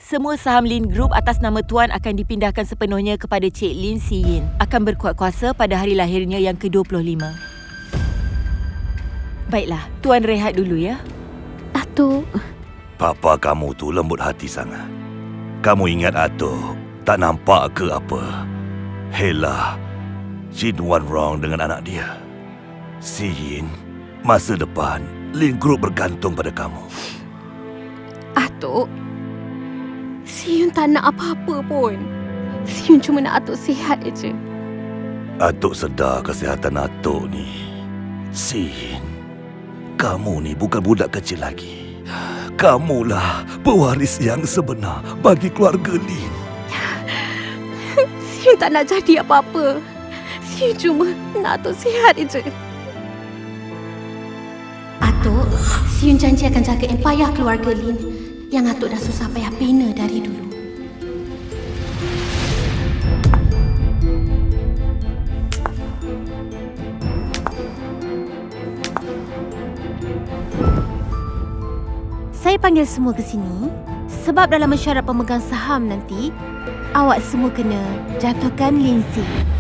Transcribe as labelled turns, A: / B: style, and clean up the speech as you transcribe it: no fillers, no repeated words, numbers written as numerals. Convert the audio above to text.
A: semua saham Lin Group atas nama Tuan akan dipindahkan sepenuhnya kepada Cik Lin Si Yin. Akan berkuat kuasa pada hari lahirnya yang ke-25. Baiklah, Tuan rehat dulu ya.
B: Atuk.
C: Papa kamu tu lembut hati sangat. Kamu ingat Atuk tak nampak ke apa? Hela, Jin Wan Rong dengan anak dia. Si Yin, masa depan Lin Group bergantung pada kamu.
B: Atuk, Si Yun tak nak apa-apa pun. Si Yun cuma nak Atuk sihat je.
C: Atuk sedar kesihatan Atuk ni. Si Yin, kamu ni bukan budak kecil lagi. Kamulah pewaris yang sebenar bagi keluarga Lin.
B: Si Yun tak nak jadi apa-apa. Si Yun cuma nak Atuk sihat je. Atuk, Si Yun janji akan jaga empayar keluarga Lin yang Atuk dah susah payah bina dari dulu. Saya panggil semua ke sini sebab dalam mesyuarat pemegang saham nanti, awak semua kena jatuhkan Lin Si.